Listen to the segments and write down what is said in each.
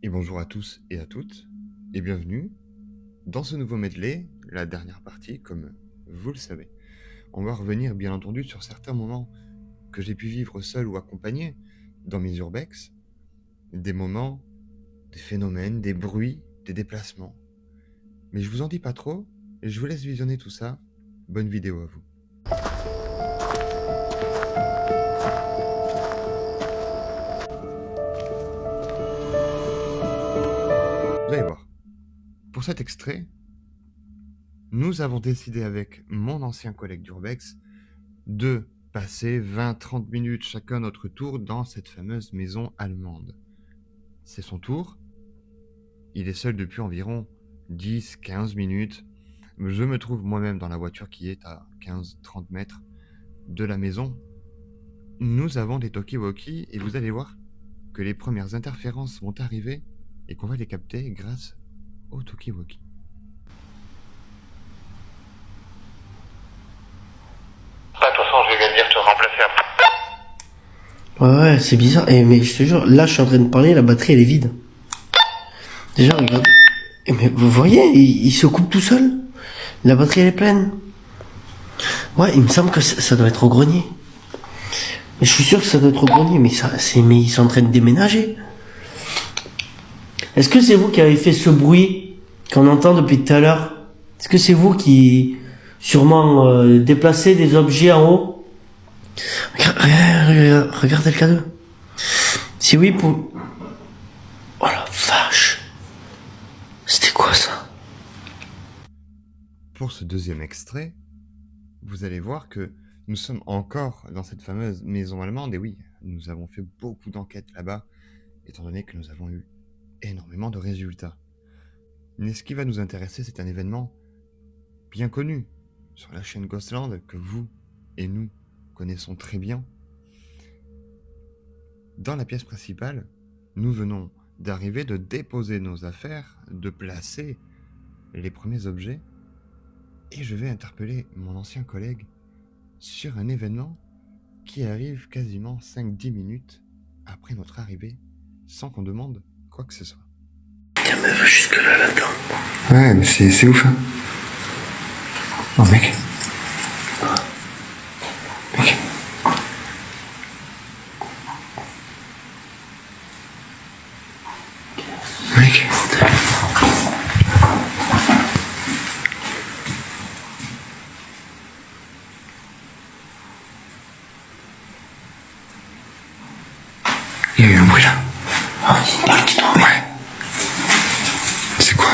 Et bonjour à tous et à toutes, et bienvenue dans ce nouveau medley, la dernière partie, comme vous le savez. On va revenir bien entendu sur certains moments que j'ai pu vivre seul ou accompagné dans mes urbex, des moments, des phénomènes, des bruits, des déplacements. Mais je vous en dis pas trop, et je vous laisse visionner tout ça. Bonne vidéo à vous. Vous allez voir, pour cet extrait, nous avons décidé avec mon ancien collègue d'urbex de passer 20-30 minutes chacun notre tour dans cette fameuse maison allemande. C'est son tour. Il est seul depuis environ 10-15 minutes. Je me trouve moi-même dans la voiture qui est à 15-30 mètres de la maison. Nous avons des talkie-walkie et vous allez voir que les premières interférences vont arriver et qu'on va les capter grâce au talkie-walkie. De toute façon, je vais venir te remplacer après. Ouais, c'est bizarre. Mais je te jure, là, je suis en train de parler, la batterie, elle est vide. Déjà, regarde. Mais vous voyez, il se coupe tout seul. La batterie, elle est pleine. Ouais, il me semble que ça doit être au grenier. Mais je suis sûr que ça doit être au grenier, mais ils sont en train de déménager. Est-ce que c'est vous qui avez fait ce bruit qu'on entend depuis tout à l'heure? Est-ce que c'est vous qui, sûrement, déplacez des objets en haut? Regardez le cadeau. Si oui, pour... Oh la vache. C'était quoi ça? Pour ce deuxième extrait, vous allez voir que nous sommes encore dans cette fameuse maison allemande. Et oui, nous avons fait beaucoup d'enquêtes là-bas, étant donné que nous avons eu énormément de résultats. Mais ce qui va nous intéresser, c'est un événement bien connu sur la chaîne Ghostland que vous et nous connaissons très bien. Dans la pièce principale, nous venons d'arriver, de déposer nos affaires, de placer les premiers objets, et je vais interpeller mon ancien collègue sur un événement qui arrive quasiment 5-10 minutes après notre arrivée, sans qu'on demande quoi que ce soit. Tiens, mais va jusque là-dedans. Ouais, mais c'est ouf, hein. Oh, mec. Mec. Mec. Il y a eu un bruit là. Oh, c'est une balle qui tombe. Ouais. C'est quoi?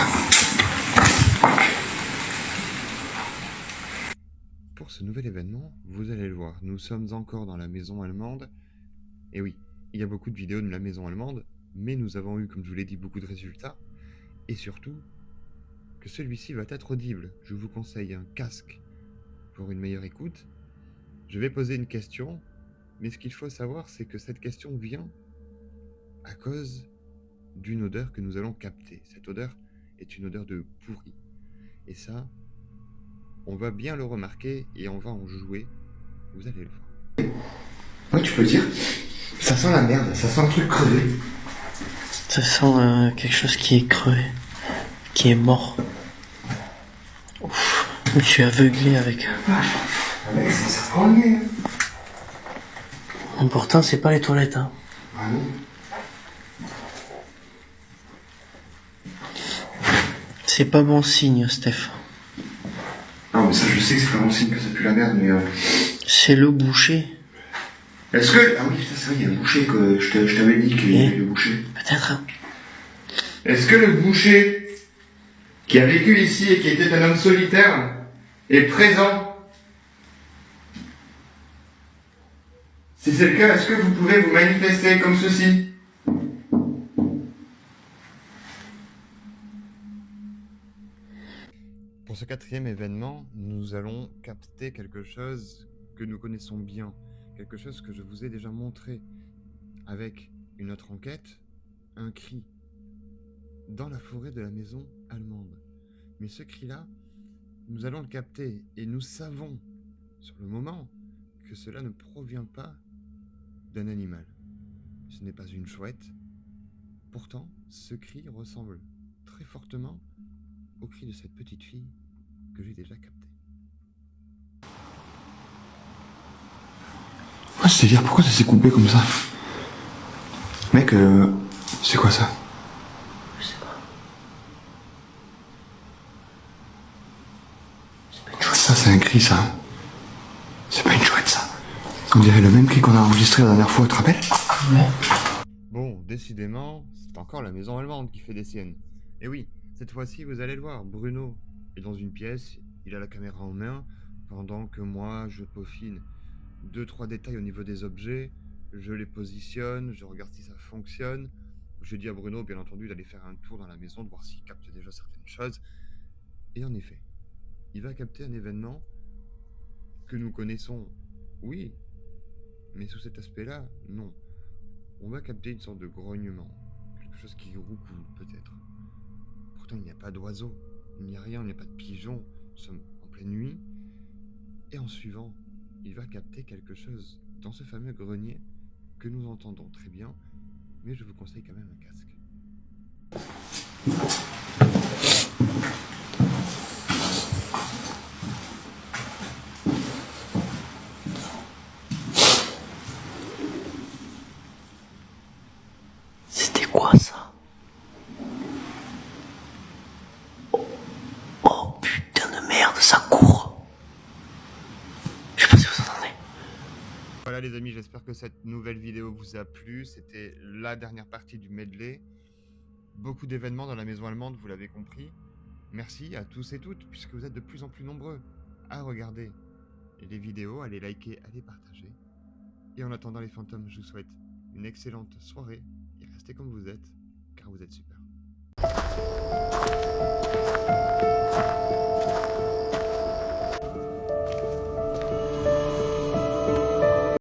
Pour ce nouvel événement, vous allez le voir, nous sommes encore dans la maison allemande. Et oui, il y a beaucoup de vidéos de la maison allemande, mais nous avons eu, comme je vous l'ai dit, beaucoup de résultats. Et surtout, que celui-ci va être audible. Je vous conseille un casque pour une meilleure écoute. Je vais poser une question, mais ce qu'il faut savoir, c'est que cette question vient à cause d'une odeur que nous allons capter. Cette odeur est une odeur de pourri. Et ça, on va bien le remarquer et on va en jouer. Vous allez le voir. Ouais, tu peux dire. Ça sent la merde, ça sent le truc crevé. Ça sent quelque chose qui est crevé, qui est mort. Ouf, je suis aveuglé avec. Ah, mec, ça prend le nez, hein. Pourtant, c'est pas les toilettes, hein. Ah non. C'est pas bon signe, Steph. Non, mais ça, je sais que c'est pas bon signe que ça pue la merde, mais C'est le boucher. Est-ce que... Ah oui, putain, c'est vrai, il y a le boucher que je t'avais dit qu'il y avait le boucher. Peut-être. Hein. Est-ce que le boucher qui a vécu ici et qui était un homme solitaire est présent? Si c'est le cas, est-ce que vous pouvez vous manifester comme ceci? Pour ce quatrième événement, nous allons capter quelque chose que nous connaissons bien, quelque chose que je vous ai déjà montré avec une autre enquête, un cri dans la forêt de la maison allemande. Mais ce cri-là, nous allons le capter et nous savons sur le moment que cela ne provient pas d'un animal. Ce n'est pas une chouette, Pourtant, ce cri ressemble très fortement au cri de cette petite fille que j'ai déjà capté. Ouais, c'est-à-dire, pourquoi ça s'est coupé comme ça? Mec, c'est quoi ça? Je sais pas. Ça, c'est un cri, ça. C'est pas une chouette, ça. On dirait le même cri qu'on a enregistré la dernière fois, tu te rappelles? Ouais. Bon, décidément, c'est encore la maison allemande qui fait des siennes. Et oui, cette fois-ci, vous allez le voir, Bruno est dans une pièce, il a la caméra en main, pendant que moi, je peaufine 2-3 détails au niveau des objets, je les positionne, je regarde si ça fonctionne. Je dis à Bruno, bien entendu, d'aller faire un tour dans la maison, de voir s'il capte déjà certaines choses. Et en effet, il va capter un événement que nous connaissons, oui, mais sous cet aspect-là, non. On va capter une sorte de grognement, quelque chose qui roucoule peut-être. Pourtant, il n'y a pas d'oiseaux, il n'y a rien, il n'y a pas de pigeons, nous sommes en pleine nuit. Et en suivant, il va capter quelque chose dans ce fameux grenier que nous entendons très bien, mais je vous conseille quand même un casque. C'était quoi ça? Oh putain de merde, ça court. Je sais pas si vous entendez. Voilà les amis, j'espère que cette nouvelle vidéo vous a plu. C'était la dernière partie du medley. Beaucoup d'événements dans la maison allemande, vous l'avez compris. Merci à tous et toutes, puisque vous êtes de plus en plus nombreux à regarder les vidéos, à les liker, à les partager. Et en attendant les fantômes, je vous souhaite une excellente soirée et restez comme vous êtes, car vous êtes super.